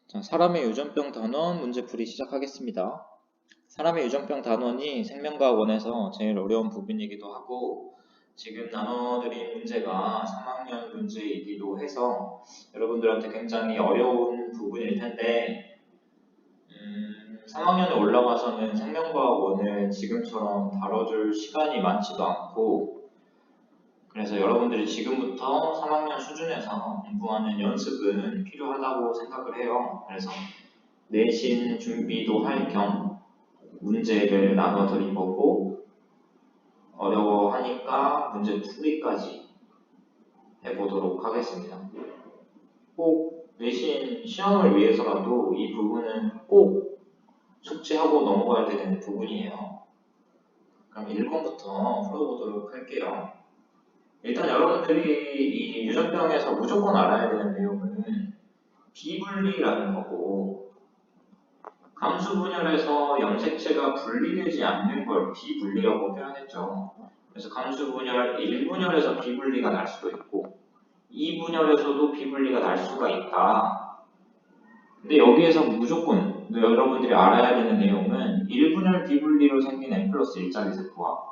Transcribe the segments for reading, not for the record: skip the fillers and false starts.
자, 사람의 유전병 단원 문제풀이 시작하겠습니다. 사람의 유전병 단원이 생명과학원에서 제일 어려운 부분이기도 하고 지금 나눠드린 문제가 3학년 문제이기도 해서 여러분들한테 굉장히 어려운 부분일 텐데 3학년에 올라가서는 생명과학원을 지금처럼 다뤄줄 시간이 많지도 않고 그래서 여러분들이 지금부터 3학년 수준에서 공부하는 연습은 필요하다고 생각을 해요. 그래서 내신 준비도 할 겸 문제를 나눠드린 거고 어려워하니까 문제 풀이까지 해보도록 하겠습니다. 꼭 내신 시험을 위해서라도 이 부분은 꼭 숙지하고 넘어가야 되는 부분이에요. 그럼 1번부터 풀어보도록 할게요. 일단 여러분들이 이 유전병에서 무조건 알아야 되는 내용은 비분리라는 거고 감수분열에서 염색체가 분리되지 않는 걸 비분리라고 표현했죠. 그래서 감수분열 1분열에서 비분리가 날 수도 있고 2분열에서도 비분리가 날 수가 있다. 근데 여기에서 무조건 여러분들이 알아야 되는 내용은 1분열 비분리로 생긴 N 플러스 1짜리 세포와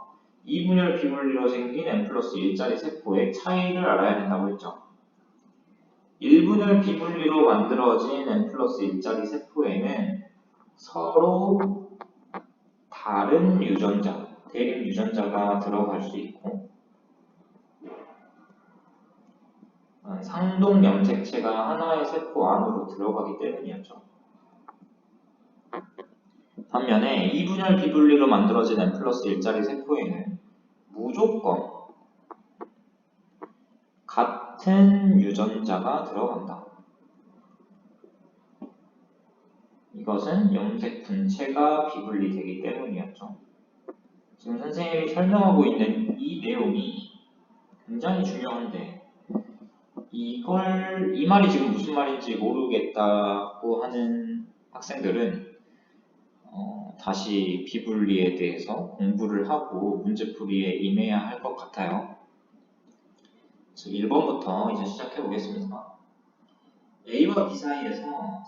2분열 비분리로 생긴 N 플러스 1짜리 세포의 차이를 알아야 된다고 했죠. 1분열 비분리로 만들어진 N 플러스 1짜리 세포에는 서로 다른 유전자, 대립 유전자가 들어갈 수 있고 상동 염색체가 하나의 세포 안으로 들어가기 때문이었죠. 반면에 2분열 비분리로 만들어진 N 플러스 1짜리 세포에는 무조건 같은 유전자가 들어간다. 이것은 염색 분체가 비분리되기 때문이었죠. 지금 선생님이 설명하고 있는 이 내용이 굉장히 중요한데 이 말이 지금 무슨 말인지 모르겠다고 하는 학생들은 다시 비분리에 대해서 공부를 하고 문제풀이에 임해야 할 것 같아요. 그래서 1번부터 이제 시작해 보겠습니다. A와 B 사이에서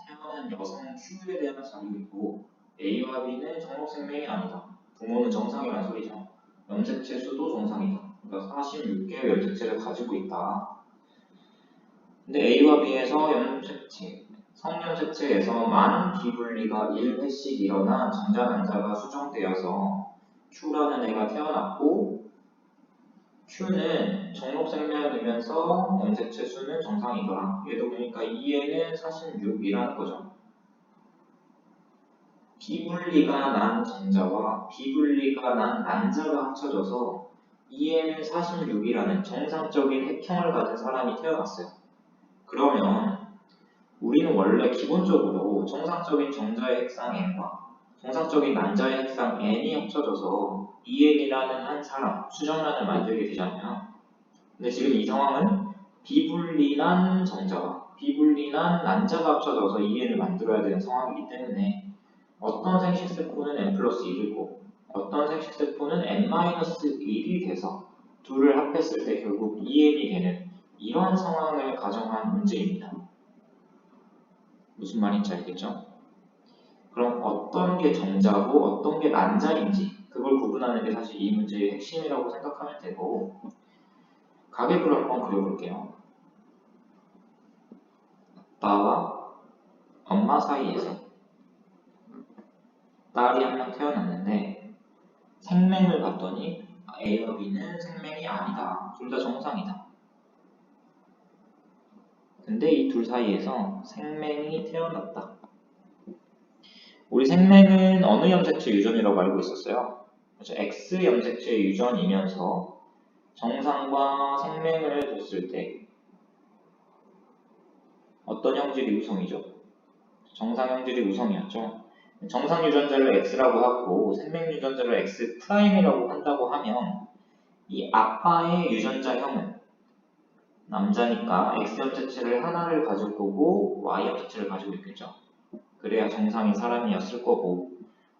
태어난 여성 Q에 대한 자료이고 A와 B는 정록생명이 아니다. 부모는 정상이란 소리죠. 염색체 수도 정상이다. 그러니까 46개의 염색체를 가지고 있다. 근데 A와 B에서 염색체, 성염색체에서 많은 비분리가 1회씩 일어나 정자 난자가 수정되어서 Q라는 애가 태어났고 Q는 정록생명이면서 염색체 수는 정상이더라. 얘도 보니까 2에는 46이라는 거죠. 비분리가 난 정자와 비분리가 난 난자가 합쳐져서 2에는 46이라는 정상적인 핵형을 가진 사람이 태어났어요. 그러면 우리는 원래 기본적으로 정상적인 정자의 핵상 n과 정상적인 난자의 핵상 n이 합쳐져서 2n이라는 한 사람, 수정란을 만들게 되잖아요. 근데 지금 이 상황은 비분리난 정자와 비분리난 난자가 합쳐져서 2n을 만들어야 되는 상황이기 때문에 어떤 생식세포는 n 플러스 1이고 어떤 생식세포는 n-1이 돼서 둘을 합했을 때 결국 2n이 되는 이런 상황을 가정한 문제입니다. 무슨 말인지 알겠죠? 그럼 어떤 게 정자고 어떤 게 난자인지 그걸 구분하는 게 사실 이 문제의 핵심이라고 생각하면 되고 가계부를 한번 그려볼게요. 아빠와 엄마 사이에서 딸이 한 명 태어났는데 생맹을 봤더니 A와 B는 생맹이 아니다. 둘 다 정상이다. 근데 이 둘 사이에서 생맹이 태어났다. 우리 생맹은 어느 염색체 유전이라고 알고 있었어요? 그래서 X 염색체 유전이면서 정상과 생맹을 뒀을 때 어떤 형질이 우성이죠? 정상 형질이 우성이었죠. 정상 유전자를 X라고 하고 생맹 유전자를 X'이라고 한다고 하면 이 아빠의 유전자형은 남자니까 X 염색체를 하나를 가질 거고 Y 염색체를 가지고 있겠죠. 그래야 정상인 사람이었을 거고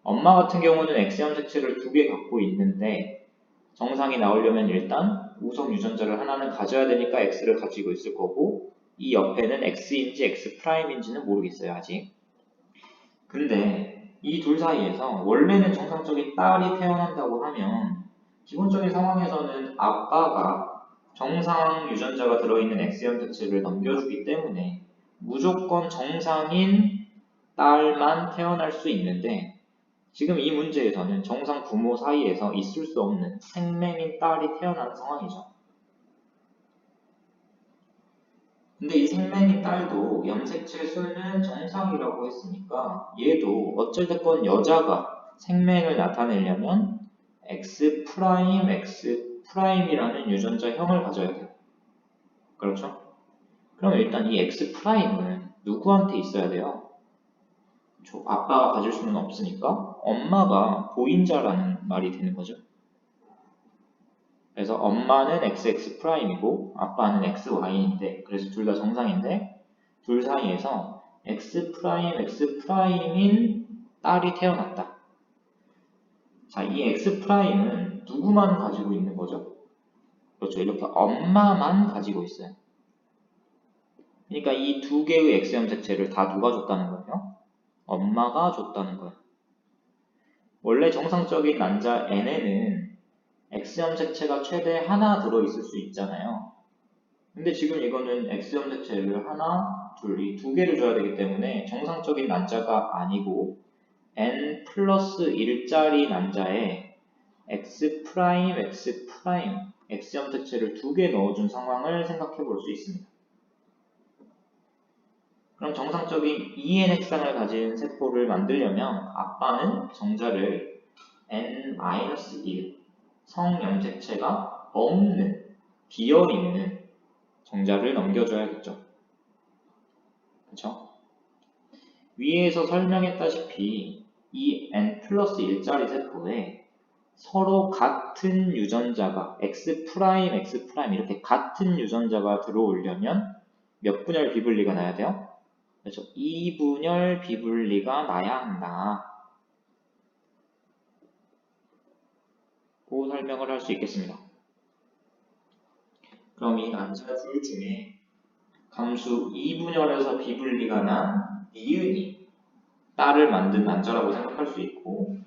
엄마 같은 경우는 X 염색체를 2개 갖고 있는데 정상이 나오려면 일단 우성 유전자를 하나는 가져야 되니까 X를 가지고 있을 거고 이 옆에는 x인지 x'인지는 모르겠어요, 아직. 근데 이 둘 사이에서 원래는 정상적인 딸이 태어난다고 하면 기본적인 상황에서는 아빠가 정상 유전자가 들어있는 X형 색체를 넘겨주기 때문에 무조건 정상인 딸만 태어날 수 있는데 지금 이 문제에서는 정상 부모 사이에서 있을 수 없는 생명인 딸이 태어나는 상황이죠. 근데 이 생명인 딸도 염색체 수는 정상이라고 했으니까 얘도 어찌됐건 여자가 생명을 나타내려면 X', X'이라는 유전자형을 가져야 돼요. 그렇죠? 그럼 일단 이 X'은 누구한테 있어야 돼요? 아빠가 가질 수는 없으니까 엄마가 보인자라는 말이 되는 거죠. 그래서 엄마는 XX'이고 아빠는 XY인데 그래서 둘 다 정상인데 둘 사이에서 X'X'인 딸이 태어났다. 자, 이 X'은 누구만 가지고 있는 거죠? 그렇죠. 이렇게 엄마만 가지고 있어요. 그러니까 이 두 개의 X형 색체를 다 누가 줬다는 거예요? 엄마가 줬다는 거예요. 원래 정상적인 난자 N에는 X형 색체가 최대 하나 들어있을 수 있잖아요. 근데 지금 이거는 X형 색체를 하나, 둘, 이 두 개를 줘야 되기 때문에 정상적인 난자가 아니고 N 플러스 1짜리 난자에 X', X형 색체를 두 개 넣어준 상황을 생각해 볼 수 있습니다. 그럼 정상적인 EN 핵상을 가진 세포를 만들려면 아빠는 정자를 N-1 성염색체가 없는, 비어있는 정자를 넘겨줘야겠죠. 그쵸? 위에서 설명했다시피 이 N 플러스 1짜리 세포에 서로 같은 유전자가 X', 이렇게 같은 유전자가 들어오려면 몇 분열 비분리가 나야 돼요? 그렇죠. 2분열 비분리가 나야 한다. 고 설명을 할 수 있겠습니다. 그럼 이 난자 둘 중에 감수 2분열에서 비분리가 난 니은이 딸을 만든 난자라고 생각할 수 있고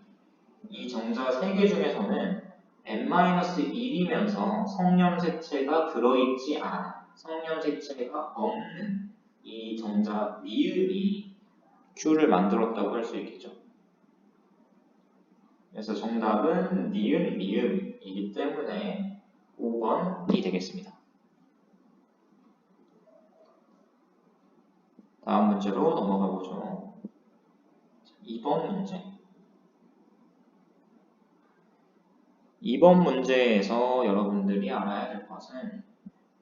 이 정자 3개 중에서는 N-1이면서 성염색체가 들어있지 않은 성염색체가 없는 이 정자 니은이 Q를 만들었다고 할 수 있겠죠. 그래서 정답은 니은, 미음이기 때문에 5번이 되겠습니다. 다음 문제로 넘어가 보죠. 2번 문제. 2번 문제에서 여러분들이 알아야 될 것은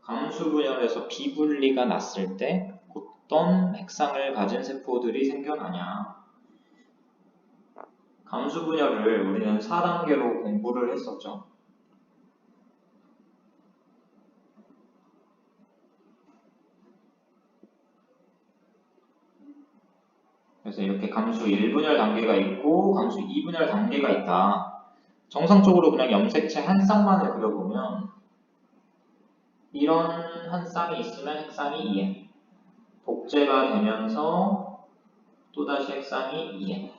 감수 분열에서 비분리가 났을 때 어떤 핵상을 가진 세포들이 생겨나냐. 감수 분열을 우리는 4단계로 공부를 했었죠. 그래서 이렇게 감수 1분열 단계가 있고 감수 2분열 단계가 있다. 정상적으로 그냥 염색체 한 쌍만을 그려보면 이런 한 쌍이 있으면 핵상이 2n 복제가 되면서 또다시 핵상이 2n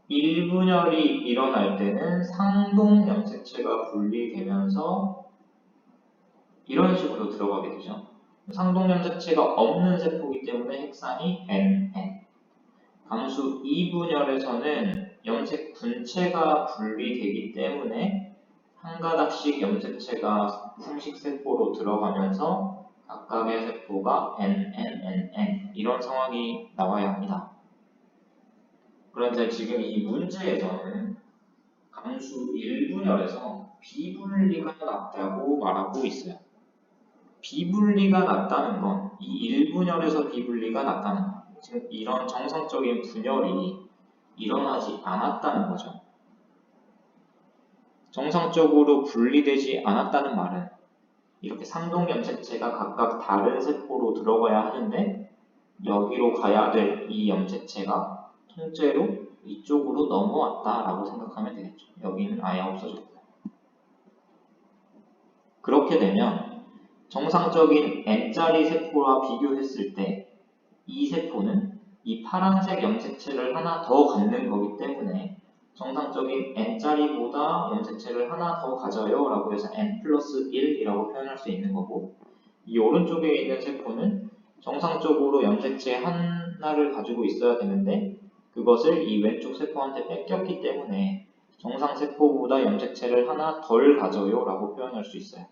1분열이 일어날 때는 상동 염색체가 분리되면서 이런 식으로 들어가게 되죠. 상동 염색체가 없는 세포이기 때문에 핵상이 NN 감수 2분열에서는 염색 분체가 분리되기 때문에 한 가닥씩 염색체가 품식세포로 들어가면서 각각의 세포가 NNNN 이런 상황이 나와야 합니다. 그런데 지금 이 문제에서는 감수 1분열에서 비분리가 났다고 말하고 있어요. 비분리가 났다는 건 이 1분열에서 비분리가 났다는 건 지금 이런 정상적인 분열이 일어나지 않았다는 거죠. 정상적으로 분리되지 않았다는 말은 이렇게 상동 염색체가 각각 다른 세포로 들어가야 하는데 여기로 가야 될 이 염색체가 통째로 이쪽으로 넘어왔다라고 생각하면 되겠죠. 여기는 아예 없어졌고. 그렇게 되면 정상적인 n짜리 세포와 비교했을 때 이 세포는 이 파란색 염색체를 하나 더 갖는 거기 때문에 정상적인 n짜리보다 염색체를 하나 더 가져요 라고 해서 n 플러스 1이라고 표현할 수 있는 거고, 이 오른쪽에 있는 세포는 정상적으로 염색체 하나를 가지고 있어야 되는데 그것을 이 왼쪽 세포한테 뺏겼기 때문에 정상 세포보다 염색체를 하나 덜 가져요 라고 표현할 수 있어요.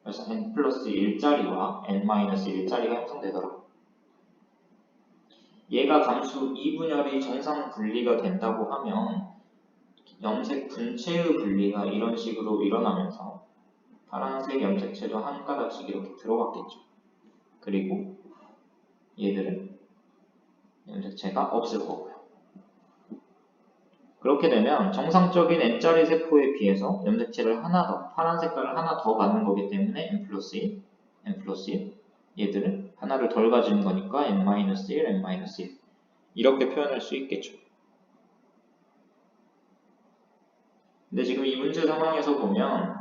그래서 n 플러스 1짜리와 n 마이너스 1짜리가 형성되더라. 얘가 감수 2분열이 정상 분리가 된다고 하면 염색 분체의 분리가 이런 식으로 일어나면서 파란색 염색체도 한 가닥씩 이렇게 들어갔겠죠. 그리고 얘들은 염색체가 없을 거고요. 그렇게 되면 정상적인 n짜리 세포에 비해서 염색체를 하나 더, 파란 색깔을 하나 더 갖는 거기 때문에 n 플러스 1, n 플러스 1, 얘들은 하나를 덜 가지는 거니까 n 마이너스 1, n 마이너스 1 이렇게 표현할 수 있겠죠. 근데 지금 이 문제 상황에서 보면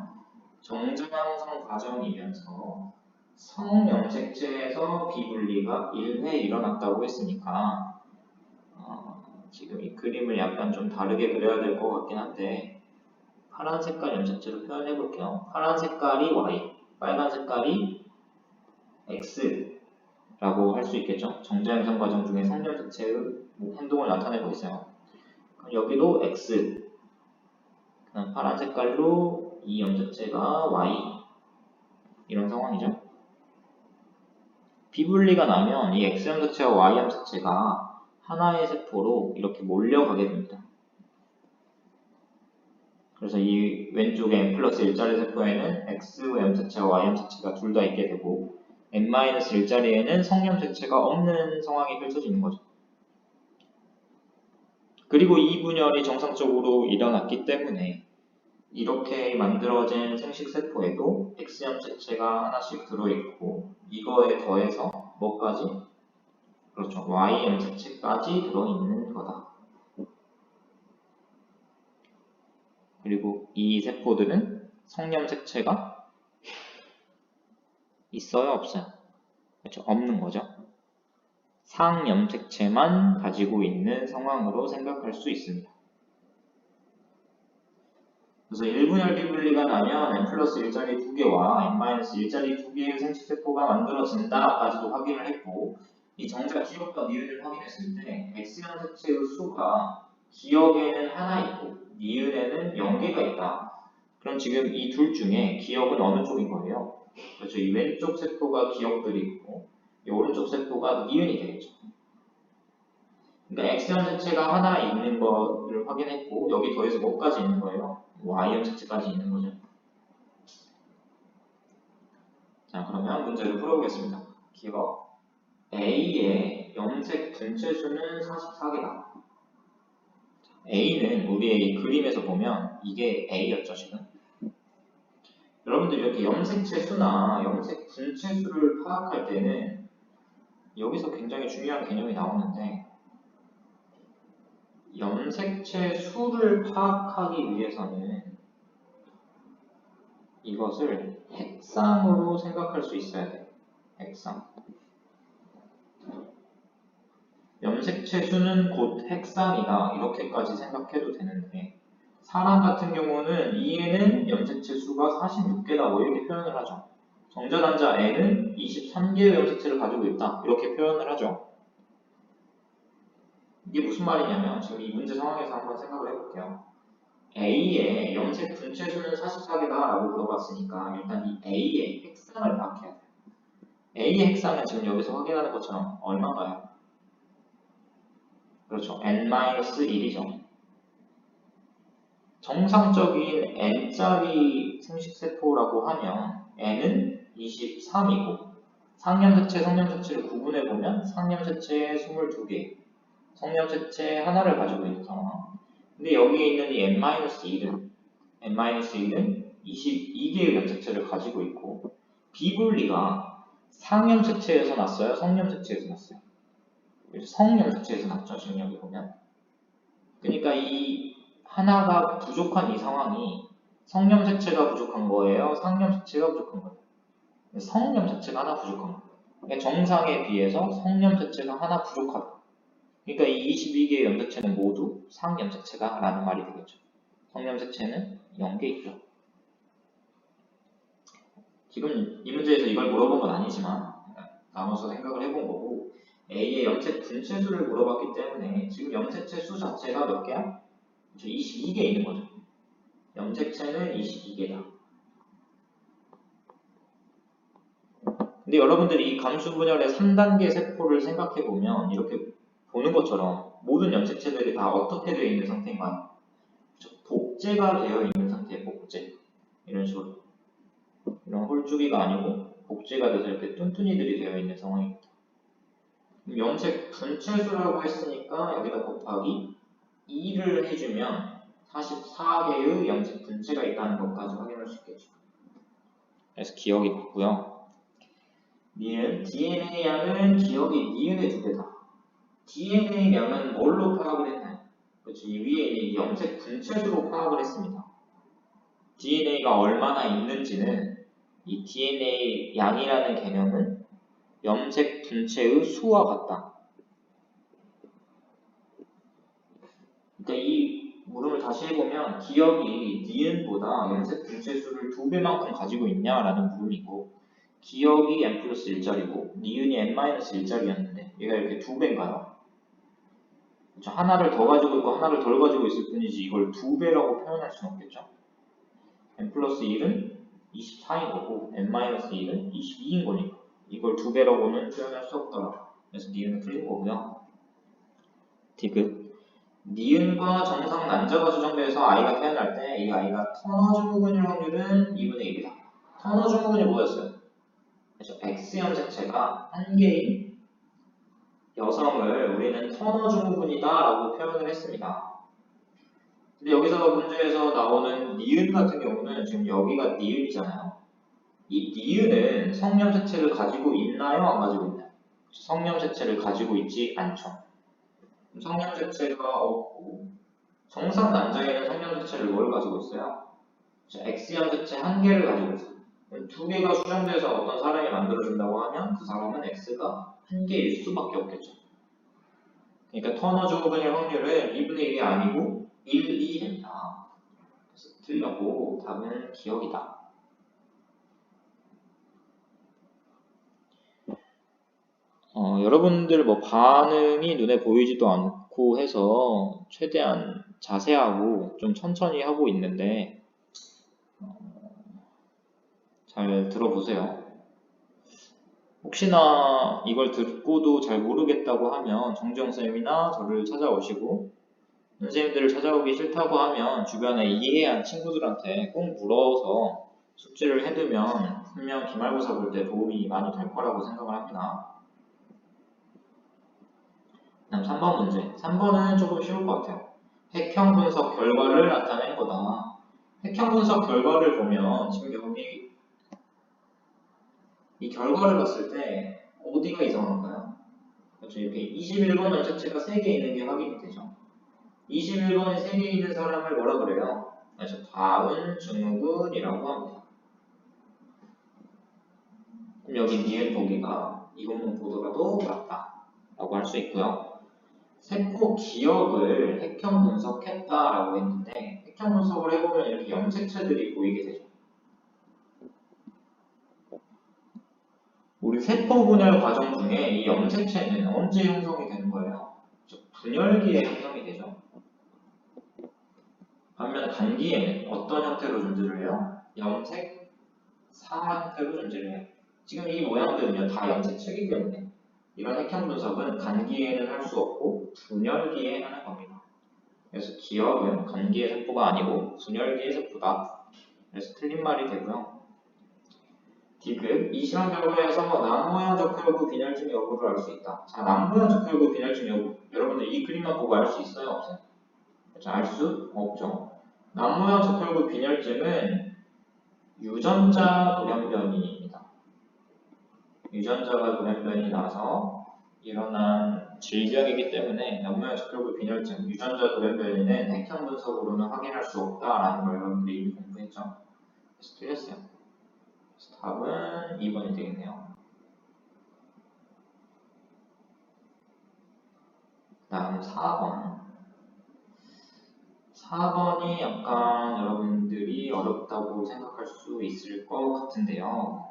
정자 형성 과정이면서 성염색체에서 비분리가 1회 일어났다고 했으니까 지금 이 그림을 약간 좀 다르게 그려야 될 것 같긴 한데 파란 색깔 염색체로 표현해 볼게요. 파란 색깔이 Y, 빨간 색깔이 X 라고 할 수 있겠죠. 정자 형성 과정 중에 성염색체의 행동을 나타내고 있어요. 그럼 여기도 X, 그럼 파란 색깔로 이 염색체가 Y 이런 상황이죠. 비분리가 나면 이 X 염색체와 Y 염색체가 하나의 세포로 이렇게 몰려가게 됩니다. 그래서 이 왼쪽에 n 플러스 1짜리 세포에는 X 염색체와 Y 염색체가 둘 다 있게 되고 n 마이너스 1짜리에는 성염색체가 없는 상황이 펼쳐지는 거죠. 그리고 이 분열이 정상적으로 일어났기 때문에 이렇게 만들어진 생식세포에도 X염색체가 하나씩 들어있고 이거에 더해서 뭐까지? 그렇죠. Y염색체까지 들어있는 거다. 그리고 이 세포들은 성염색체가 있어요? 없어요? 그렇죠. 없는 거죠. 상염색체만 가지고 있는 상황으로 생각할 수 있습니다. 그래서 1분열 비분리가 나면 n 플러스 1짜리 2개와 n 마이너스 1짜리 2개의 생식세포가 만들어진다까지도 확인을 했고 이 정자 기억과 니은을 확인했을 때 X염색체의 수가 기억에는 하나 있고 니은에는 0개가 있다. 그럼 지금 이 둘 중에 기억은 어느 쪽인 거예요? 그렇죠. 이 왼쪽 세포가 기억들이 있고 이 오른쪽 세포가 니은이 되겠죠. 그러니까 X염색체가 하나 있는 거를 확인했고 여기 더해서 뭐까지 있는 거예요? Y염색체까지 있는 거죠. 자, 그러면 문제를 풀어보겠습니다. 기억 A의 염색 분체 수는 44개다. A는 우리의 이 그림에서 보면 이게 A였죠, 지금. 여러분들 이렇게 염색체 수나 염색 분체 수를 파악할 때는 여기서 굉장히 중요한 개념이 나오는데 염색체 수를 파악하기 위해서는 이것을 핵상으로 생각할 수 있어야 돼요. 핵상. 염색체 수는 곧 핵상이다. 이렇게까지 생각해도 되는데 사람 같은 경우는 E에는 염색체 수가 46개다. 뭐 이렇게 표현을 하죠. 정자단자 N은 23개의 염색체를 가지고 있다. 이렇게 표현을 하죠. 이게 무슨 말이냐면 지금 이 문제 상황에서 한번 생각을 해볼게요. A의 염색 분체 수는 44개다 라고 물어봤으니까 일단 이 A의 핵상을 파악해야 돼요. A의 핵상은 지금 여기서 확인하는 것처럼 얼마인가요? 그렇죠. n-1이죠. 정상적인 n짜리 생식세포라고 하면 n은 23이고 상염색체, 성염색체를 구분해보면 상염색체에 22개, 성염색체 하나를 가지고 있는 상황. 근데 여기에 있는 이 n-1은 22개의 염색체를 가지고 있고 비분리가 상염색체에서 났어요? 성염색체에서 났어요? 성염색체에서 났죠, 지금 여기 보면. 그러니까 이 하나가 부족한 이 상황이 성염색체가 부족한 거예요? 상염색체가 부족한 거예요? 성염 자체가 하나 부족합니다. 그러니까 정상에 비해서 성염 자체가 하나 부족하다. 그러니까 이 22개의 염색체는 모두 상염색체다 라는 말이 되겠죠. 성염색체는 0개 있죠. 지금 이 문제에서 이걸 물어본 건 아니지만 나눠서 생각을 해본 거고, A의 염색 분체수를 물어봤기 때문에 지금 염색체 수 자체가 몇 개야? 22개 있는 거죠. 염색체는 22개다. 근데 여러분들이 이 감수 분열의 3단계 세포를 생각해보면 이렇게 보는 것처럼 모든 염색체들이 다 어떻게 되어 있는 상태인가요? 복제가 되어 있는 상태의 복제. 이런 식으로. 이런 홀쭉이가 아니고 복제가 돼서 이렇게 뚠뚠이들이 되어 있는 상황입니다. 염색 분체수라고 했으니까 여기다 곱하기 2를 해주면 44개의 염색 분체가 있다는 것까지 확인할 수 있겠죠. 그래서 기억이 맞고요. 니은, DNA 양은 기억이 니은의 2배다. DNA 양은 뭘로 파악을 했나요? 그렇죠. 이 위에 있는 염색 분체수로 파악을 했습니다. DNA가 얼마나 있는지는 이 DNA 양이라는 개념은 염색 분체의 수와 같다. 그러니까 이 물음을 다시 해보면 기억이 니은보다 염색 분체 수를 2배만큼 가지고 있냐라는 물음이고, 기억이 n 플러스 1짜리고 니은이 n 마이너스 1짜리였는데 얘가 이렇게 2배인가요? 그렇죠. 하나를 더 가지고 있고 하나를 덜 가지고 있을 뿐이지 이걸 2배라고 표현할 수는 없겠죠. n 플러스 1은 24인 거고 n 마이너스 1은 22인 거니까 이걸 2배라고는 표현할 수 없다. 그래서 니은은 틀린 거고요. 디귿. 니은과 정상 난자가 조정돼서 아이가 태어날 때 이 아이가 터너 증후군일 확률은 2분의 1이다. 터너 증후군이 뭐였어요? 그래서 X 염색체가 한 개인 여성을 우리는 터너 증후군이다 라고 표현을 했습니다. 근데 여기서 문제에서 나오는 니은 같은 경우는 지금 여기가 니은이잖아요. 이 니은은 성염색체를 가지고 있나요? 안 가지고 있나요? 성염색체를 가지고 있지 않죠. 성염색체가 없고 정상 난자에는 성염색체를 뭘 가지고 있어요? X염색체 한 개를 가지고 있어요. 두 개가 수정돼서 어떤 사람이 만들어준다고 하면 그 사람은 X가 한 개일 수밖에 없겠죠. 그러니까 터너 증후군일 확률은 2분의 1이 아니고 1, 2입니다. 그래서 틀렸고 답은 기억이다. 여러분들 뭐 반응이 눈에 보이지도 않고 해서 최대한 자세하고 좀 천천히 하고 있는데 잘 들어보세요. 혹시나 이걸 듣고도 잘 모르겠다고 하면 정지영쌤이나 저를 찾아오시고, 선생님들을 찾아오기 싫다고 하면 주변에 이해한 친구들한테 꼭 물어서 숙제를 해두면 분명 기말고사 볼 때 도움이 많이 될 거라고 생각을 합니다. 다음 3번 문제. 3번은 조금 쉬울 것 같아요. 핵형 분석 결과를 나타낸 거다. 핵형 분석 결과를 보면 지금 여기 이 결과를 봤을 때 어디가 이상한가요? 그렇죠. 이렇게 21번 염색체가 3개 있는 게 확인이 되죠. 21번에 3개 있는 사람을 뭐라 그래요? 그래서 다운 증후군이라고 합니다. 그럼 여기 니은 보기가 이것만 보더라도 맞다 라고 할 수 있고요. 세포 기억을 핵형 분석했다라고 했는데 핵형 분석을 해보면 이렇게 염색체들이 보이게 되죠. 우리 세포 분열 과정 중에 이 염색체는 언제 형성이 되는 거예요? 분열기에 형성이 되죠. 반면 간기에는 어떤 형태로 존재를 해요? 염색 사 형태로 존재를 해요. 지금 이 모양들은요 다 염색체이기 때문에 이런 핵형 분석은 간기에는 할 수 없고 분열기에 하는 겁니다. 그래서 기억은 간기의 세포가 아니고 분열기의 세포다. 그래서 틀린 말이 되고요. 디귿. 이 실험 결과에서 남모양 적혈구 빈혈증 여부를 알 수 있다. 자, 남모양 적혈구 빈혈증 여부. 여러분들 이 그림만 보고 알 수 있어요? 없어요? 자, 알 수 없죠. 남모양 적혈구 빈혈증은 유전자 돌연변이입니다. 유전자가 돌연변이 나서 일어난 질병이기 때문에 남모양 적혈구 빈혈증, 유전자 돌연변이는 핵형 분석으로는 확인할 수 없다라는 걸 여러분들이 이미 공부했죠. 그래서 틀렸어요. 답은 2번이 되겠네요. 다음 4번. 4번이 약간 여러분들이 어렵다고 생각할 수 있을 것 같은데요.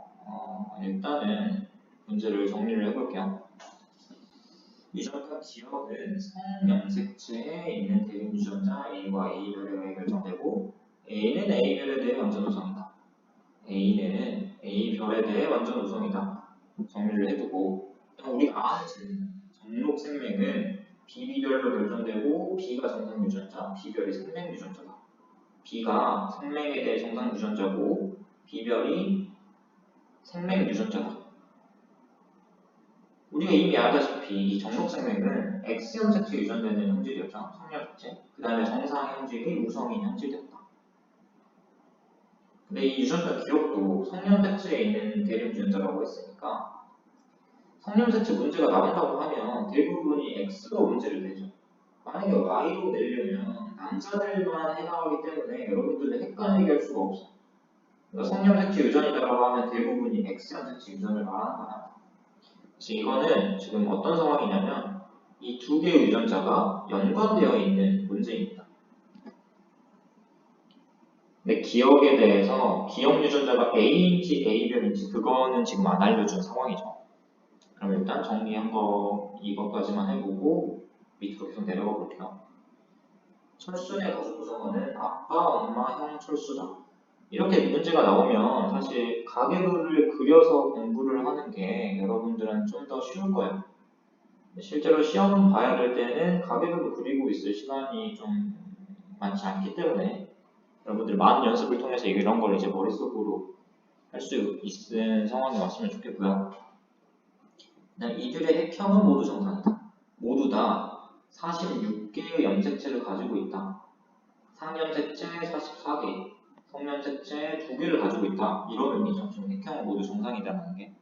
일단은 문제를 정리를 해볼게요. 유전자 기억은 성염색체에 있는 대립 유전자 A와 A별에 의해 결정되고 A는 A별에 대해 완전 우성이다. A는 A별에 대해 완전 우성이다. 정리를 해두고 우리가 아는 정록 생맥은 B별로 결정되고 B가 정상 유전자, B별이 생맥 유전자다. B가 생맥에 대해 정상 유전자고 B별이 생맥 유전자다. 우리가 이미 알다시피 이 정록생맥은 X형색체 유전되는 형질이었죠. 성형색체. 그 다음에 정상 형질이 우성인 형질이었다. 근데 이 유전자 기억도 성형색체에 있는 대립 유전자라고 했으니까 성형색체 문제가 나온다고 하면 대부분이 X로 문제를 내죠. 만약에 Y로 내려면 남자들만 해당하기 때문에 여러분들은 헷갈리게 할 수가 없어. 그러니까 성형색체 유전이라고 하면 대부분이 X형색체 유전을 말하는 거야. 그래서 이거는 지금 어떤 상황이냐면 이 두 개의 유전자가 연관되어 있는 문제입니다. 근데 기억에 대해서 기억 유전자가 A인지 A별인지 그거는 지금 안 알려준 상황이죠. 그럼 일단 정리한 거 이것까지만 해보고 밑으로 계속 내려가 볼게요. 철순의 가족 구성원은 아빠, 엄마, 형, 철수다. 이렇게 문제가 나오면 사실 가계도를 그려서 공부를 하는 게 여러분들은 좀 더 쉬울 거예요. 실제로 시험 봐야 될 때는 가계도를 그리고 있을 시간이 좀 많지 않기 때문에 여러분들 많은 연습을 통해서 이런 걸 이제 머릿속으로 할 수 있는 상황이 왔으면 좋겠고요. 그다음 이들의 핵형은 모두 정상이다. 모두 다 46개의 염색체를 가지고 있다. 상염색체 44개, 성염색체 2개를 가지고 있다. 이런 의미죠. 지금 핵형은 모두 정상이다라는 게.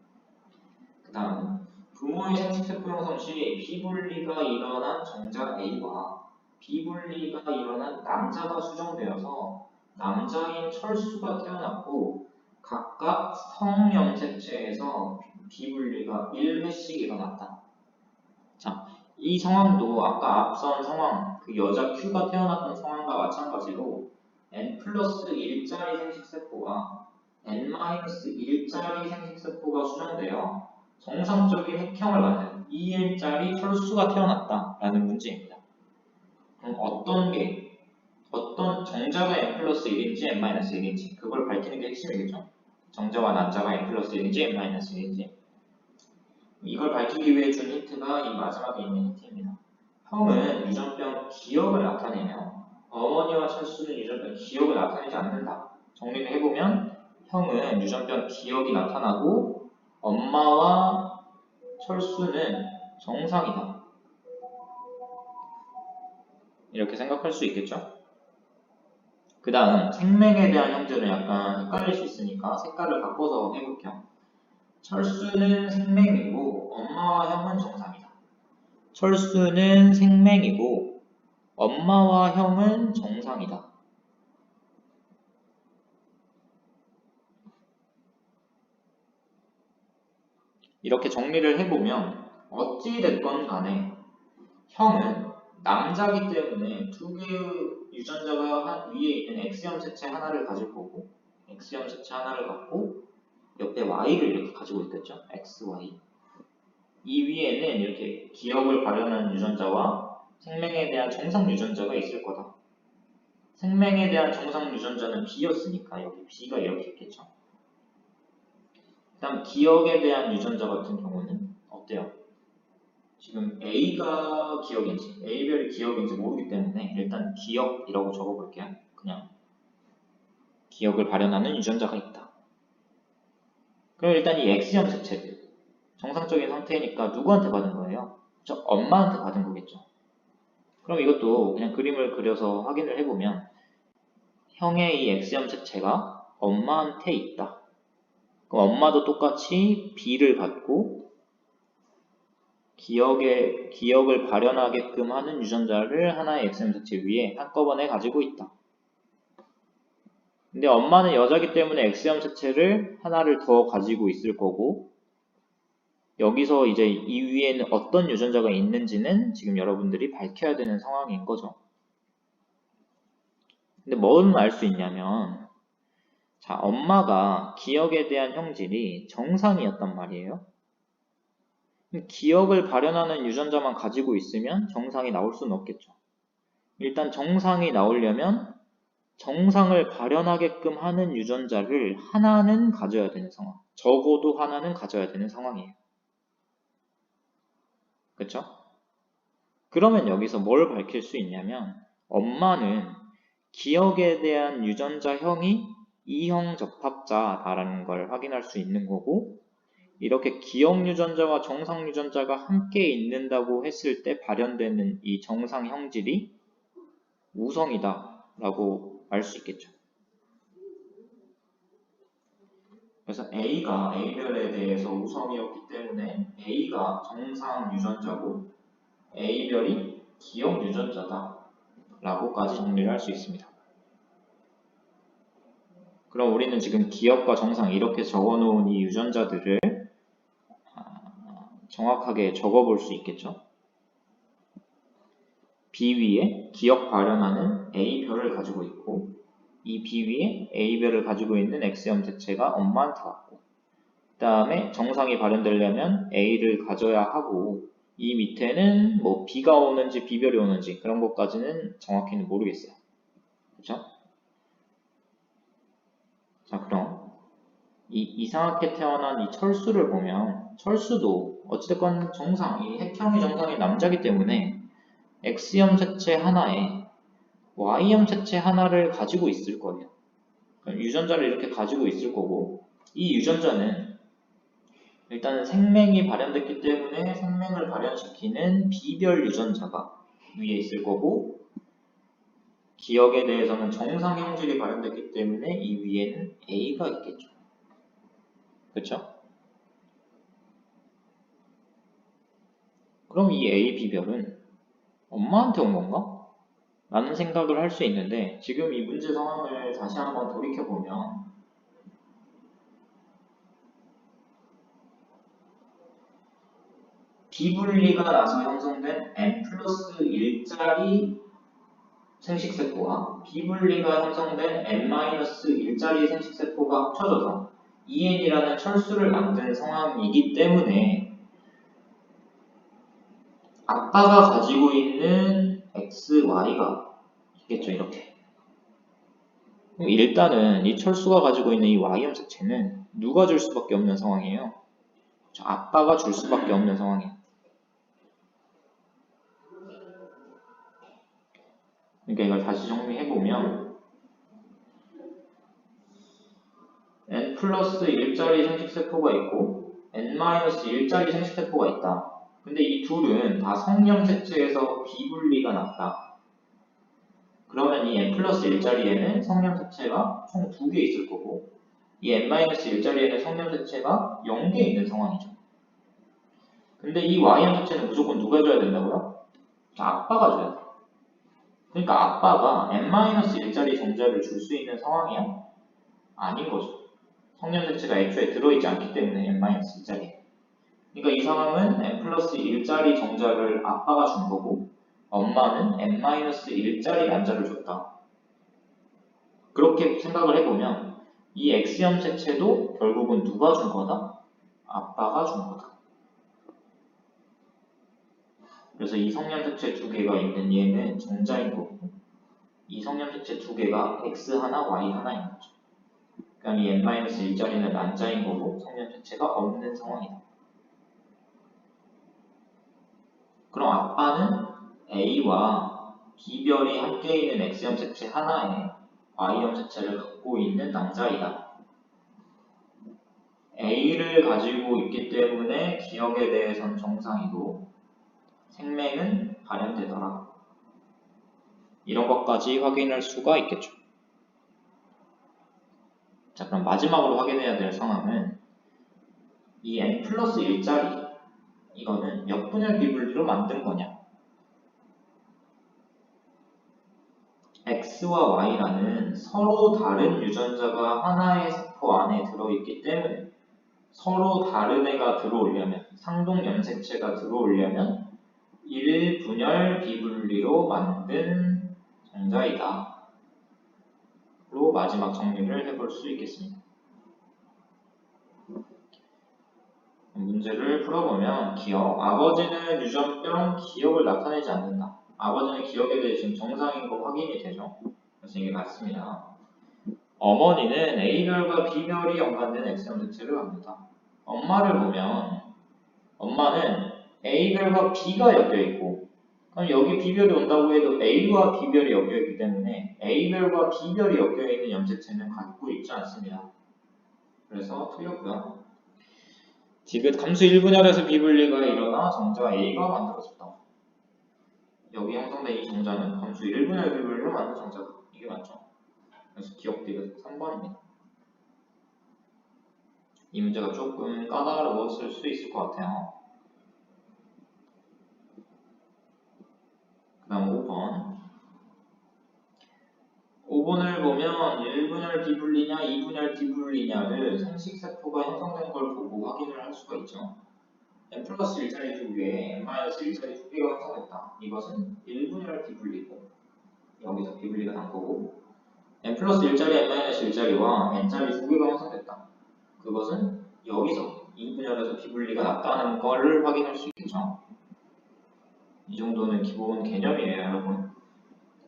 그 다음 부모의 생식세포 형성 시 비분리가 일어난 정자 A와 비분리가 일어난 남자가 수정되어서 남자인 철수가 태어났고 각각 성염색체에서 비분리가 1회씩 일어났다. 자, 이 상황도 아까 앞선 상황, 그 여자 Q가 태어났던 상황과 마찬가지로 N 플러스 1짜리 생식세포와 N 마이너스 1짜리 생식세포가 수정되어 정상적인 핵형을 갖는 2N짜리 철수가 태어났다라는 문제입니다. 그럼 어떤 정자가 N 플러스 1인지 N 마이너스 1인지 그걸 밝히는 게 핵심이겠죠. 정자와 난자가 N 플러스 1인지 N 마이너스 1인지 이걸 밝히기 위해 준 힌트가 이 마지막에 있는 힌트입니다. 형은 유전병 기억을 나타내며 어머니와 철수는 유전병 기억을 나타내지 않는다. 정리를 해보면 형은 유전병 기억이 나타나고 엄마와 철수는 정상이다. 이렇게 생각할 수 있겠죠? 그 다음 생맥에 대한 형질은 약간 헷갈릴 수 있으니까 색깔을 바꿔서 해볼게요. 철수는 생맥이고 엄마와 형은 정상이다. 철수는 생맥이고 엄마와 형은 정상이다. 이렇게 정리를 해보면 어찌됐건 간에 형은 남자기 때문에 두 개의 유전자가 위에 있는 X염색체 하나를 가질 거고 X염색체 하나를 갖고 옆에 Y를 이렇게 가지고 있겠죠? XY. 이 위에는 이렇게 기억을 발현하는 유전자와 생명에 대한 정상 유전자가 있을 거다. 생명에 대한 정상 유전자는 B였으니까 여기 B가 이렇게 있겠죠. 그 다음 기억에 대한 유전자 같은 경우는 어때요? 지금 A가 기억인지 A별이 기억인지 모르기 때문에 일단 기억이라고 적어볼게요. 그냥 기억을 발현하는 유전자가 있다. 그럼 일단 이 X염색체를 정상적인 상태니까 누구한테 받은 거예요? 저 엄마한테 받은 거겠죠. 그럼 이것도 그냥 그림을 그려서 확인을 해보면 형의 이 X염색체가 엄마한테 있다. 그럼 엄마도 똑같이 B를 갖고 기억을 발현하게끔 하는 유전자를 하나의 X염색체 위에 한꺼번에 가지고 있다. 근데 엄마는 여자기 때문에 X형 색채를 하나를 더 가지고 있을 거고, 여기서 이제 이 위에는 어떤 유전자가 있는지는 지금 여러분들이 밝혀야 되는 상황인 거죠. 근데 뭐는 알 수 있냐면, 자, 엄마가 기억에 대한 형질이 정상이었단 말이에요. 기억을 발현하는 유전자만 가지고 있으면 정상이 나올 수는 없겠죠. 일단 정상이 나오려면 정상을 발현하게끔 하는 유전자를 하나는 가져야 되는 상황. 적어도 하나는 가져야 되는 상황이에요. 그쵸? 그러면 여기서 뭘 밝힐 수 있냐면, 엄마는 기억에 대한 유전자형이 E형 적합자다라는 걸 확인할 수 있는 거고, 이렇게 기억 유전자와 정상 유전자가 함께 있는다고 했을 때 발현되는 이 정상 형질이 우성이다 라고 알 수 있겠죠. 그래서 A가 A별에 대해서 우성이었기 때문에 A가 정상 유전자고 A별이 기억 유전자다 라고까지 정리를 할 수 있습니다. 그럼 우리는 지금 기억과 정상 이렇게 적어놓은 이 유전자들을 정확하게 적어볼 수 있겠죠. B 위에 기억 발현하는 A별을 가지고 있고, 이 B 위에 A별을 가지고 있는 X형 색채가 엄마한테 왔고, 그 다음에 정상이 발현되려면 A를 가져야 하고, 이 밑에는 뭐 B가 오는지 B별이 오는지 그런 것까지는 정확히는 모르겠어요. 그렇죠? 자, 그럼 이상하게 태어난 이 철수를 보면, 철수도 어찌됐건 정상, 이 핵형이 정상이 남자기 때문에 X형 색채 하나에 Y형 색채 하나를 가지고 있을 거예요. 유전자를 이렇게 가지고 있을 거고, 이 유전자는 일단은 생명이 발현됐기 때문에 생명을 발현시키는 B별 유전자가 위에 있을 거고, 기억에 대해서는 정상 형질이 발현됐기 때문에 이 위에는 A가 있겠죠. 그렇죠? 그럼 이 A, B별은 엄마한테 온 건가? 라는 생각을 할 수 있는데, 지금 이 문제 상황을 다시 한번 돌이켜보면 비분리가 나서 형성된 n 플러스 1짜리 생식세포와 비분리가 형성된 n-1짜리 생식세포가 합쳐져서 EN이라는 철수를 만든 상황이기 때문에 아빠가 가지고 있는 XY가 있겠죠, 이렇게. 일단은 이 철수가 가지고 있는 이 Y형 색채는 누가 줄 수밖에 없는 상황이에요. 아빠가 줄 수밖에 없는 상황이에요. 그러니까 이걸 다시 정리해보면 n 플러스 1짜리 생식세포가 있고 n-1짜리 생식세포가 있다. 근데 이 둘은 다 성형 색채에서 비분리가 났다. 그러면 이 n 플러스 1짜리에는 성형 색채가 총 2개 있을 거고, 이 n-1짜리에는 성형 색채가 0개 있는 상황이죠. 근데 이 y형 색채는 무조건 누가 줘야 된다고요? 아빠가 줘야 돼. 그러니까 아빠가 n-1짜리 정자를 줄 수 있는 상황이야? 아닌 거죠. 성형 색채가 애초에 들어있지 않기 때문에 n-1짜리. 그러니까 이 상황은 n 플러스 1짜리 정자를 아빠가 준 거고, 엄마는 n-1짜리 난자를 줬다. 그렇게 생각을 해보면 이 X형 색채도 결국은 누가 준 거다? 아빠가 준 거다. 그래서 이 성형 색채 2개가 있는 얘는 정자인 거고, 이 성형 색채 2개가 X 하나, Y 하나인 거죠. 그럼 이 n-1짜리는 난자인 거고 성형 색채가 없는 상황이다. 그럼 아빠는 A와 B별이 함께 있는 X형 색채 하나에 Y형 색채를 갖고 있는 남자이다. A를 가지고 있기 때문에 기억에 대해선 정상이고 생명은 발현되더라. 이런 것까지 확인할 수가 있겠죠. 자, 그럼 마지막으로 확인해야 될 상황은 이 n 플러스 1짜리 이거는 몇 분열 비분리로 만든 거냐? X X와 Y라는 서로 다른 유전자가 하나의 세포 안에 들어있기 때문에 서로 다른 애가 들어오려면, 상동 염색체가 들어오려면 1분열 비분리로 만든 정자이다. 로 마지막 정리를 해볼 수 있겠습니다. 문제를 풀어보면 기억. 아버지는 유전병 기억을 나타내지 않는다. 아버지는 기억에 대해 지금 정상인 거 확인이 되죠. 그래서 이게 맞습니다. 어머니는 A별과 B별이 연관된 X염색체를 갖는다. 엄마를 보면 엄마는 A별과 B가 엮여있고, 그럼 여기 B별이 온다고 해도 A와 B별이 엮여있기 때문에 A별과 B별이 엮여있는 염색체는 갖고 있지 않습니다. 그래서 틀렸고요. 디귿 감수 1분열에서 비분리가 일어나 정자 A가 만들어졌다. 여기 형성된 이 정자는 감수 1분열 비분리로 만든 정자다. 이게 맞죠? 그래서 기억 디귿 3번입니다. 이 문제가 조금 까다로웠을 수 있을 것 같아요. 그 다음 5번. 5번을 보면 1분열 비분리냐 2분열 비분리냐를 생식세포가 형성된 걸 보고 확인을 할 수가 있죠. n 플러스 1자리 두 개에 n 마이너스 1자리 두 개가 형성됐다. 이것은 1분열 비분리고, 여기서 비분리가 난 거고, n 플러스 1자리 n 마이너스 1자리와 n자리 두 개가 형성됐다. 그것은 여기서 2분열에서 비분리가 났다는 걸 확인할 수 있겠죠. 이 정도는 기본 개념이에요, 여러분.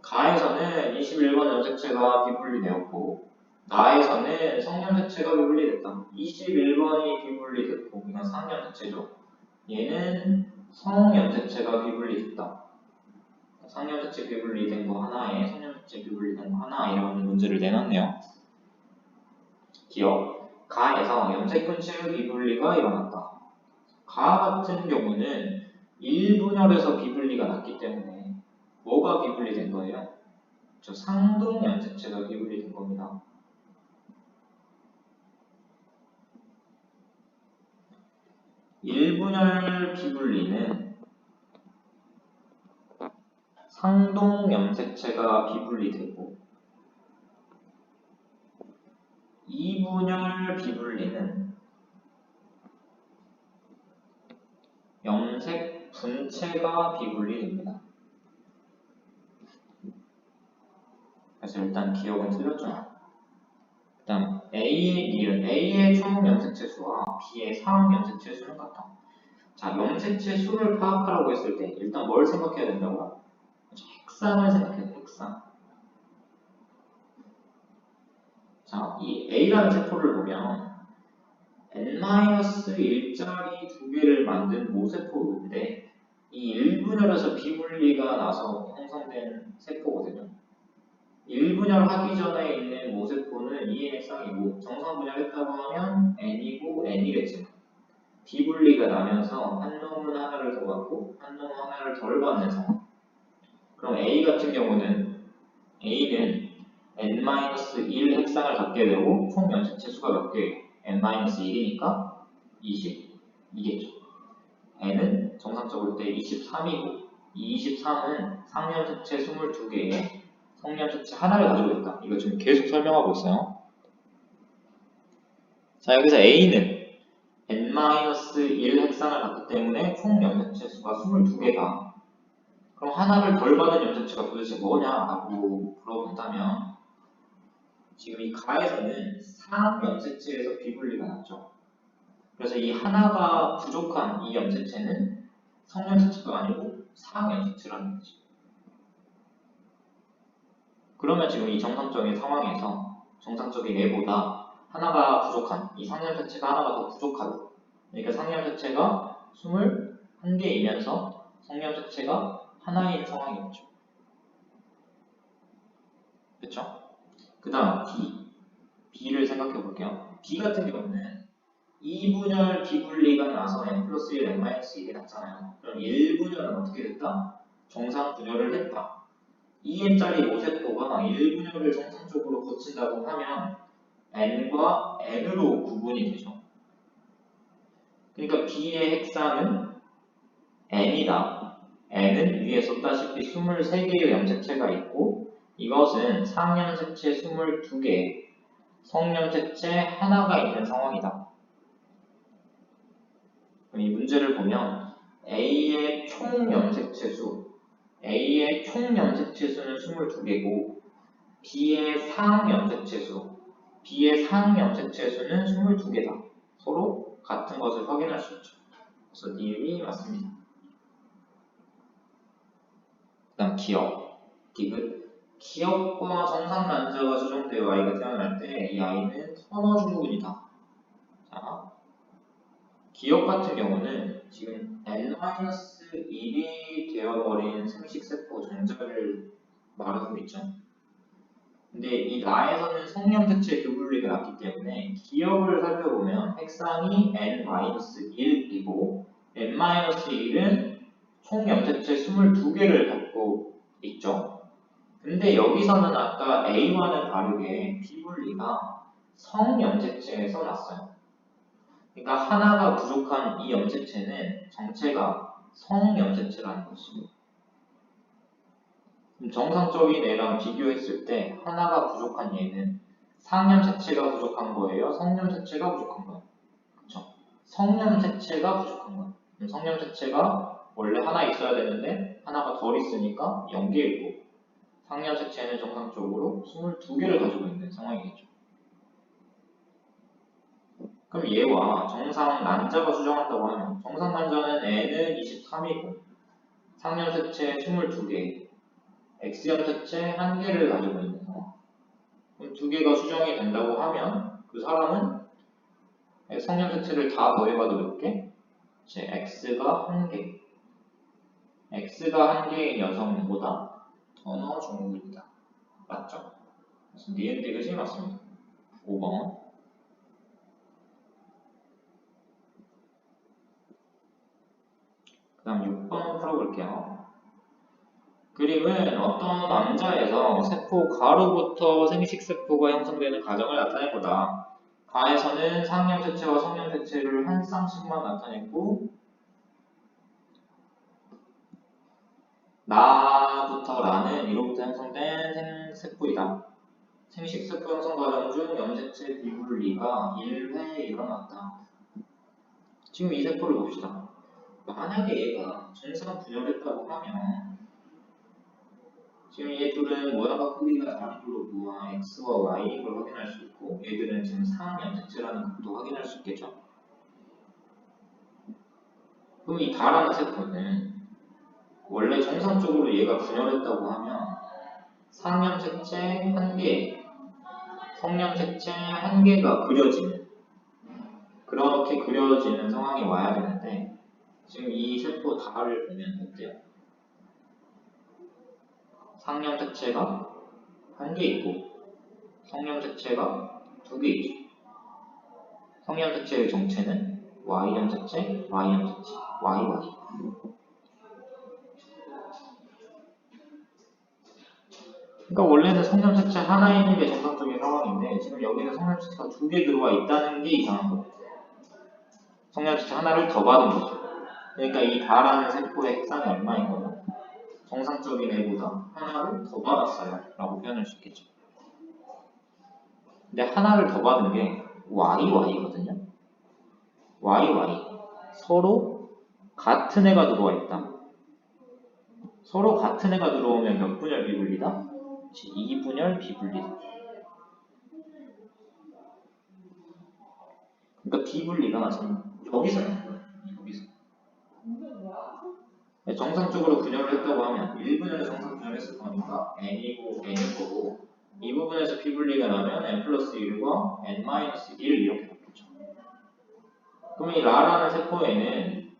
가에서는 21번 염색체가 비분리되었고, 나에서는 성염색체가 비분리됐다. 21번이 비분리됐고, 이건 상염색체죠. 얘는 성염색체가 비분리됐다. 상염색체 비분리된 거 하나에 성염색체 비분리된 거 하나, 이런 문제를 내놨네요. 기억. 가에서 염색분체의 비분리가 일어났다. 가 같은 경우는 1분열에서 비분리가 났기 때문에 뭐가 비분리된 거예요? 저 상동 염색체가 비분리된 겁니다. 일분열 비분리는 상동 염색체가 비분리되고, 2분열 비분리는 염색 분체가 비분리됩니다. 그래서 일단 기억은 틀렸죠. 그 다음 A의 총 염색체 수와 B의 상응 염색체 수는 같다. 자, 염색체 수를 파악하라고 했을 때 일단 뭘 생각해야 된다고요? 핵상을 생각해야 돼요. 핵상. 자, 이 A라는 세포를 보면 n-1자리 두 개를 만든 모세포인데, 이 1분열에서 비분리가 나서 형성된 세포거든요. 1분열 하기 전에 있는 모세포는 2n 핵상이고, 정상 분열했다고 하면 n이고 n이겠지만, 비분리가 나면서 한 놈은 하나를 더 받고 한 놈은 하나를 덜 받는 상황. 그럼 A 같은 경우는 A는 n-1 핵상을 갖게 되고 총 염색체 수가 몇 개예요? n-1이니까 22겠죠. n은 정상적으로 때 23이고, 이 23은 상염색체 22개에 성염색체 하나를 가지고 있다. 이거 지금 계속 설명하고 있어요. 자, 여기서 A는 n-1 핵상을 갖기 때문에 총 염색체 수가 22개다. 그럼 하나를 덜 받은 염색체가 도대체 뭐냐라고 물어본다면, 지금 이 가에서는 상염색체에서 비분리가 났죠. 그래서 이 하나가 부족한 이 염색체는 성염색체가 아니고 상염색체라는 거지. 그러면 지금 이 정상적인 상황에서 정상적인 애보다 하나가 부족한, 이 상염색체가 하나가 더 부족하다. 그러니까 상염색체가 21개이면서 성염색체가 하나인 상황이었죠. 그쵸? 그 다음 B를 생각해 볼게요. B 같은 경우는 2분열 비분리가 나서 n 플러스 1, n 마이너스 1이 났잖아요. 그럼 1분열은 어떻게 됐다? 정상 분열을 했다. 2n짜리 모세포가 1분열을 정상적으로 거친다고 하면 n과 n으로 구분이 되죠. 그러니까 B의 핵상은 n이다. n은 위에 썼다시피 23개의 염색체가 있고, 이것은 상염색체 22개, 성염색체 하나가 있는 상황이다. 그럼 이 문제를 보면 A의 총 염색체 수, A의 총 염색체 수는 22개고 B의 상항 염색체 수, B의 상항 염색체 수는 22개다. 서로 같은 것을 확인할 수 있죠. 그래서 니은이 맞습니다. 그 다음 기억, 디귿. 기억과 정상 난자가 수정되어 아이가 태어날 때 이 아이는 터너 증후군이다. 자, 기억 같은 경우는 지금 N-1이 되어버린 생식세포 정자를 말하고 있죠. 근데 이 나에서는 성염색체 교분리가 났기 때문에 기억을 살펴보면 핵상이 N-1이고 N-1은 총 염색체 22개를 갖고 있죠. 근데 여기서는 아까 A와는 다르게 비분리가 성염색체에서 났어요. 그러니까 하나가 부족한 이 염색체는 정체가 성염색체라는 것이고, 정상적인 애랑 비교했을 때 하나가 부족한 얘는 상염색체가 부족한 거예요? 성염색체가 부족한 거예요? 그렇죠? 성염색체가 부족한 거예요. 성염색체가 원래 하나 있어야 되는데 하나가 덜 있으니까 0개이고 상염색체는 정상적으로 22개를 가지고 있는 상황이겠죠. 그럼 얘와 정상 난자가 수정한다고 하면 정상 난자는 N은 23이고 상염색체 22개, X염색체 1개를 가지고 있는 상황. 그럼 2개가 수정이 된다고 하면 그 사람은 성염색체를 다 더해봐도 몇 개? 제 X가 1개. X가 1개인 여성보다 터너 증후군이다. 맞죠? 그래서 니은 디귿이 맞습니다. 5번. 그 다음 6번 풀어볼게요. 그림은 어떤 남자에서 세포 가루부터 생식세포가 형성되는 과정을 나타낼 거다. 가에서는 상염색체와 성염색체를 한 쌍씩만 나타냈고 나부터 라는 이로부터 형성된 생세포이다. 생식세포 형성 과정 중 염색체 비분리가 1회 일어났다. 지금 이 세포를 봅시다. 만약에 얘가 정상 분열했다고 하면 지금 얘 둘은 모양과 크기가 다른 걸로 보아 X와 Y인 걸 확인할 수 있고 얘들은 지금 상염색체라는 것도 확인할 수 있겠죠. 그럼 이 다라는 세포는 원래 정상적으로 얘가 분열했다고 하면 상염색체 1개, 성염색체 1개가 그려지는 그렇게 그려지는 상황이 와야 되는데 지금 이 세포 다를 보면 어때요? 상염색체가 1개 있고 성염색체가 2개 있죠. 성염색체의 정체는 Y염색체, Y염색체, YY. 그러니까 원래는 성염색체 하나 있는 게 정상적인 상황인데 지금 여기는 성염색체가 2개 들어와 있다는 게 이상한 거예요. 성염색체 하나를 더 받은 거죠. 그러니까 이 다라는 세포의 핵상이 얼마인 거예요? 정상적인 애보다 하나를 더 받았어요 라고 표현할 수 있겠죠. 근데 하나를 더 받은 게 YY거든요. YY. 서로 같은 애가 들어와 있다. 서로 같은 애가 들어오면 몇 분열 비분리다? 2분열 비분리다. 그러니까 비분리가 지금 여기서요. 여기서. 정상적으로 분열을 했다고 하면 1분열에 정상 분열했을 거니까 n이고 n일 거고 이 부분에서 비분리가 나면 n 플러스 1과 n-1 이렇게 바뀌죠. 그럼 이 라라는 세포에는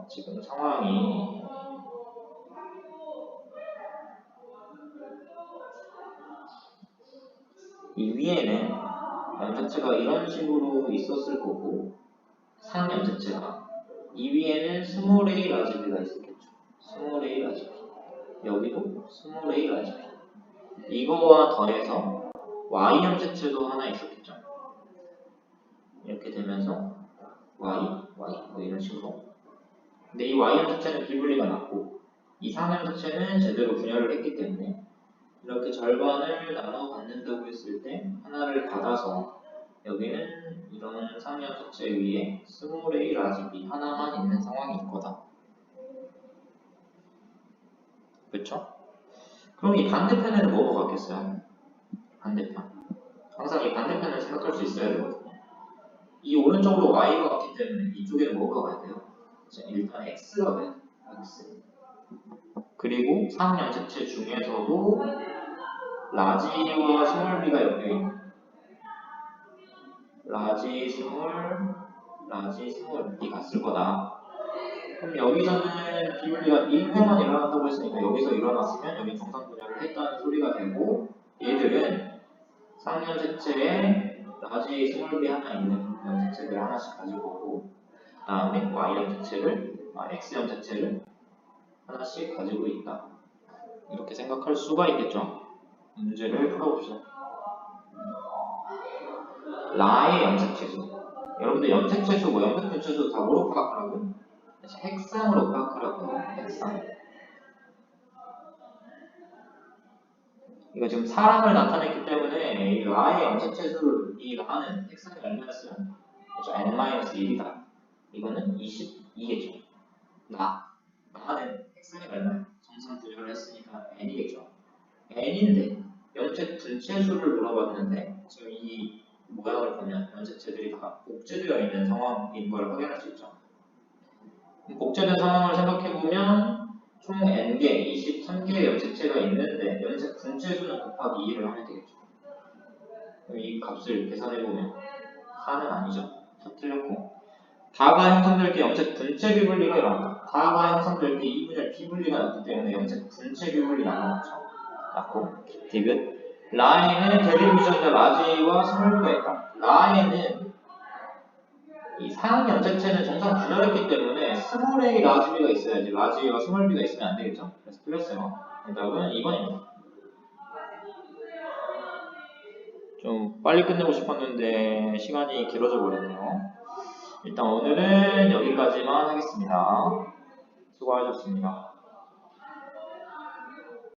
지금 상황이 이 위에는 염색체가 이런 식으로 있었을 거고 상염색체가 이 위에는 스몰 a 라지 b가 있었겠죠. 스몰 a 라지 b 여기도 스몰 a 라지 b 이거와 더해서 y 염색체도 하나 있었겠죠. 이렇게 되면서 y, y 뭐 이런 식으로. 근데 이 y 염색체는 비분리가 났고 이 상염색체는 제대로 분열을 했기 때문에 이렇게 절반을 나눠 갖는다고 했을 때 하나를 받아서 여기는 이런 상염색체 위에 스몰 a 라지 b 하나만 있는 상황인 거다. 그렇죠? 그럼 이 반대편에는 뭐가 같겠어요? 반대편. 항상 이 반대편을 생각할 수 있어야 되거든요. 이 오른쪽으로 y가 같기 때문에 이쪽에는 뭐가 가야 돼요? 자, 일단 x가 가야 돼요. x. 그리고 상염색체 중에서도 라지와 스몰 b가 엮여있는 라지 스몰 이 같을 거다. 그럼 여기서는 비분리가 1회만 일어난다고 했으니까 여기서 일어났으면 여기 정상 분열을 했다는 소리가 되고 얘들은 상염색체에 라지 스몰 b 하나 있는 염색체를 하나씩 가지고 오고 그 다음에 x염색체를 하나씩 가지고 있다. 이렇게 생각할 수가 있겠죠. 문제를 풀어봅시다. 라의 염색체수. 여러분들 염색체수, 염색분체수 다 뭐로 파악하라고요? 핵상으로 파악하라고요. 핵상. 이거 지금 사람을 나타냈기 때문에 이 라의 염색체수를 이 라는 핵상이 얼마였어요? 그렇죠. n-1이다. 이거는 22겠죠. 나는 핵상이 얼마예요? 정상 분열을 했으니까 n이겠죠. n인데 염색 분체수를 물어봤는데 지금 이 모양을 보면 염색체들이 다 복제되어 있는 상황인 걸 확인할 수 있죠. 복제된 상황을 생각해보면 총 n개, 23개의 염색체가 있는데 염색 분체수는 곱하기 2를 하면 되겠죠. 그럼 이 값을 계산해보면 4는 아니죠. 다 틀렸고 다가 형성될 때 염색 분체 비분리가 일어난다. 다가 형성될 때 2분의 비분리가 났기 때문에 염색 분체 비분리 나눠놓죠. 났고 디귿 라에는 데리비전자 라지와 스몰비가 있다. 라에는 이 상위 염색체는 정상 분열했기 때문에 스몰 a 라지비가 있어야지 라지와 스몰 b가 있으면 안 되겠죠. 그래서 틀렸어요. 정답은 2번입니다. 좀 빨리 끝내고 싶었는데 시간이 길어져 버렸네요. 일단 오늘은 여기까지만 하겠습니다. 수고하셨습니다.